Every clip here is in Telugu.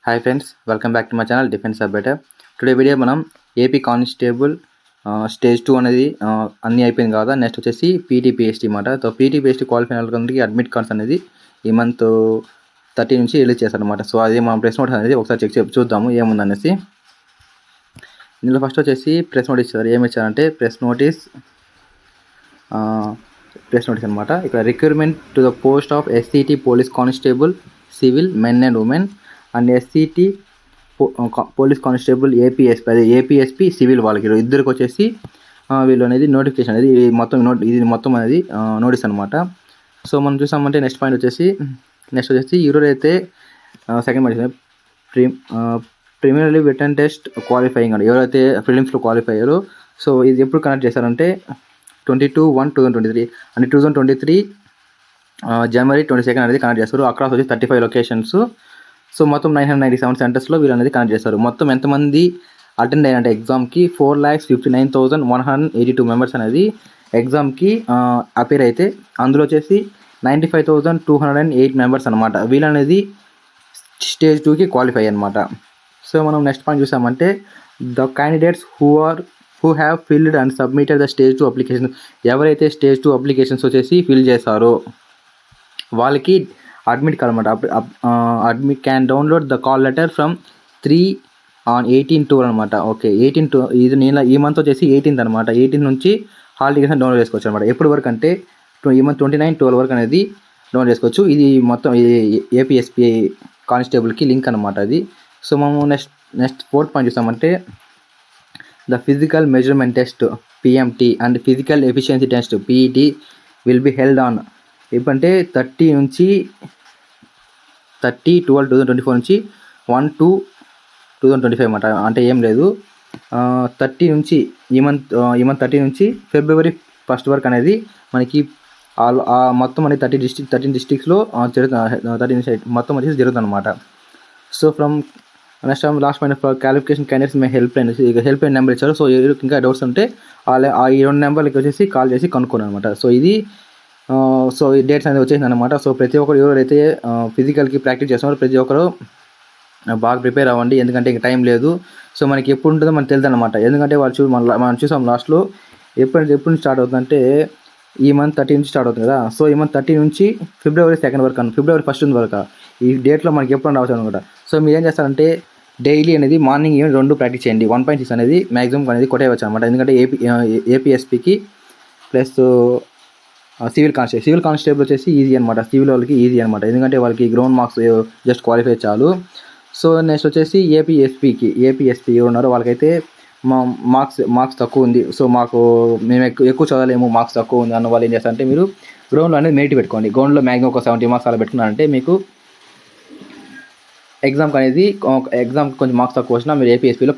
Hi friends, welcome back to my channel defence update. Today video మనం ఏపీ కానిస్టేబుల్ స్టేజ్ 2 అనేది అన్నీ అయిపోయింది కదా. నెక్స్ట్ వచ్చేసి పీటీపీఎస్టీ అన్నమాట. సో పీటీపీఎస్టీ క్వాలిఫై వాళ్ళకి అడ్మిట్ కార్డ్స్ అనేది ఈ మంత్ 30 నుంచి రిలీజ్ చేస్తారనమాట. సో అది మనం ప్రెస్ నోట్ అనేది ఒకసారి చూద్దాము ఏముందనేసి. ఇందులో ఫస్ట్ వచ్చేసి ప్రెస్ నోట్ ఇచ్చారు. ఏమి ఇచ్చారంటే ప్రెస్ నోటీస్ అనమాట. ఇక్కడ recruitment to the post of SCT police constable civil men and women and SCT police constable APSP civil వాళ్ళకి ఇద్దరికి వచ్చేసి వీళ్ళు అనేది నోటిఫికేషన్ అనేది మొత్తం అనేది నోటీస్ అనమాట. సో మనం చూసామంటే నెక్స్ట్ వచ్చేసి ఎవరైతే second point preliminary written test qualifying అండి, ఎవరైతే ప్రిలిమ్స్లో క్వాలిఫై అయ్యారో సో ఇది ఎప్పుడు కనెక్ట్ చేశారంటే 22/1/2023 అంటే 2023 January 22 అనేది కనెక్ట్ చేస్తారు. అక్రాస్ వచ్చి 35 లొకేషన్స్. సో మొత్తం 997 సెంటర్స్లో వీళ్ళు అనేది కనెక్ట్ చేస్తారు. మొత్తం ఎంతమంది అటెండ్ అయినంటే ఎగ్జామ్కి 4,59,182 మెంబర్స్ అనేది ఎగ్జామ్కి అపేర్ అయితే అందులో వచ్చేసి 95,208 మెంబర్స్ అనమాట వీళ్ళు అనేది స్టేజ్ 2కి క్వాలిఫై అనమాట. సో మనం నెక్స్ట్ పాయింట్ చూసామంటే the candidates who have field and submitted the stage 2 application, ఎవరైతే స్టేజ్ 2 అప్లికేషన్స్ వచ్చేసి ఫిల్ చేస్తారో వాళ్ళకి అడ్మిట్ కార్డ్ అనమాట. Admit can download the call letter from 3/18 అనమాట. ఓకే, 18 ఇది ఈ మంత్ వచ్చేసి 18th అనమాట. 18 నుంచి హాల్ టికెట్స్ డౌన్లోడ్ చేసుకోవచ్చు అనమాట. ఎప్పటి వరకు అంటే ఈ మంత్ 29/12 వరకు అనేది డౌన్లోడ్ చేసుకోవచ్చు. ఇది మొత్తం ఏపీఎస్పీ కానిస్టేబుల్కి లింక్ అనమాట అది. సో మనము నెక్స్ట్ 4th పాయింట్ చూసామంటే the physical measurement test PMT and physical efficiency test PET will be held on ఎప్పుడంటే 30/12/2024 నుంచి 1/2/2025 అన్నమాట. అంటే ఏం లేదు, 30 నుంచి ఈ మంత్ 30 నుంచి February 1st వరకు అనేది మనకి మొత్తం అనేది 13 డిస్ట్రిక్ట్స్లో మొత్తం వచ్చేసి జరుగుతుంది అనమాట. So from next last point qualification candidates may help line number ఇచ్చారు. సో ఇంకా డౌట్స్ ఉంటే ఈ 2 నెంబర్లకి వచ్చేసి కాల్ చేసి కనుక్కోను అనమాట. సో ఈ డేట్స్ అనేది వచ్చేసింది అనమాట. సో ప్రతి ఒక్కరు ఎవరైతే ఫిజికల్కి ప్రాక్టీస్ చేస్తున్నారో ప్రతి ఒక్కరు బాగా ప్రిపేర్ అవ్వండి, ఎందుకంటే ఇంక టైం లేదు. సో మనకి ఎప్పుడు ఉంటుందో మనకు తెలియదు అనమాట. ఎందుకంటే మనం చూసాం లాస్ట్లో ఎప్పుడు స్టార్ట్ అవుతుందంటే ఈ మంత్ 30 నుంచి స్టార్ట్ అవుతుంది కదా. సో ఈ మంత్ 30 నుంచి February 2 వరకు February 1 వరకు ఈ డేట్లో మనకి ఎప్పుడు రావచ్చు అనమాట. సో మీరు ఏం చేస్తారంటే డైలీ అనేది మార్నింగ్ ఈవెన్ 2 ప్రాక్టీస్ చేయండి. 1.6 అనేది మ్యాక్సిమం అనేది కొట్టేయవచ్చు అనమాట. ఎందుకంటే ఏపీఎస్పీకి ప్లస్ సివిల్ కానిస్టేబుల్ వచ్చేసి ఈజీ అనమాట. సివిల్ వాళ్ళకి ఈజీ అనమాట, ఎందుకంటే వాళ్ళకి గ్రౌండ్ మార్క్స్ జస్ట్ క్వాలిఫై చాలు. సో నెక్స్ట్ వచ్చేసి ఏపీఎస్పీ ఎవరు ఉన్నారో వాళ్ళకైతే మార్క్స్ తక్కువ ఉంది. సో మేము ఎక్కువ చదవలేము, మార్క్స్ తక్కువ ఉంది అన్న వాళ్ళు ఏం చేస్తారంటే మీరు గ్రౌండ్లో అనేది మెరిట్ పెట్టుకోండి. గ్రౌండ్లో మ్యాక్సిమం ఒక 70 మార్క్స్ అలా పెట్టుకున్నారంటే మీకు ఎగ్జామ్ కొంచెం మార్క్స్ తక్కువ వచ్చినా మీరు ఏపీఎస్పీలో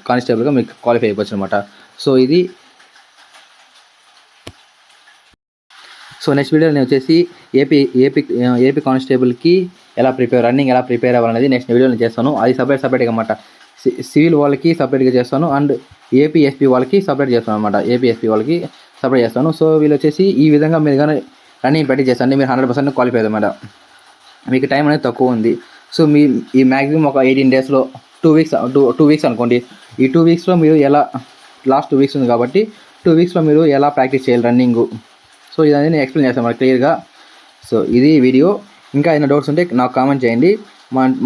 కానిస్టేబుల్గా మీకు క్వాలిఫై అయిపోవచ్చు అనమాట. సో నెక్స్ట్ వీడియో నేను వచ్చేసి ఏపీ కానిస్టేబుల్కి రన్నింగ్ ఎలా ప్రిపేర్ అవ్వాలనేది నెక్స్ట్ వీడియో నేను చేస్తాను. అది సపరేట్గా అనమాట. సివిల్ వాళ్ళకి సపరేట్గా చేస్తాను అండ్ ఏపీఎస్పీ వాళ్ళకి సపరేట్ చేస్తాను అనమాట. సపరేట్ చేస్తాను. సో వీళ్ళు వచ్చేసి ఈ విధంగా మీరు కానీ రన్నింగ్ ప్రాక్టీస్ చేస్తాను, మీరు 100% క్వాలిఫై అన్నమాట. మీకు టైం అనేది తక్కువ ఉంది. సో ఈ మ్యాక్సిమం ఒక 18 డేస్లో 2 వీక్స్ అనుకోండి. ఈ 2 వీక్స్లో మీరు ఎలా లాస్ట్ 2 వీక్స్ ఉంది కాబట్టి 2 వీక్స్లో మీరు ఎలా ప్రాక్టీస్ చేయాలి రన్నింగ్. సో ఇదనేది నేను ఎక్స్ప్లెయిన్ చేస్తాను క్లియర్గా. సో ఇది వీడియో. ఇంకా ఏదైనా డౌట్స్ ఉంటే నాకు కామెంట్ చేయండి.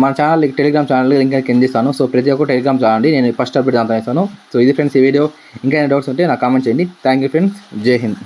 మన ఛానల్ టెలిగ్రామ్ ఛానల్ ఇంకా కింద ఇస్తాను. సో ప్రతి ఒక్కరు టెలిగ్రామ్ ఛానల్ నేను ఫస్ట్ అప్డేట్ అంతా ఇస్తాను. సో ఇది ఫ్రెండ్స్ ఈ వీడియో. ఇంకా ఏదైనా డౌట్స్ ఉంటే నాకు కామెంట్ చేయండి. Thank you friends. జై హింద్.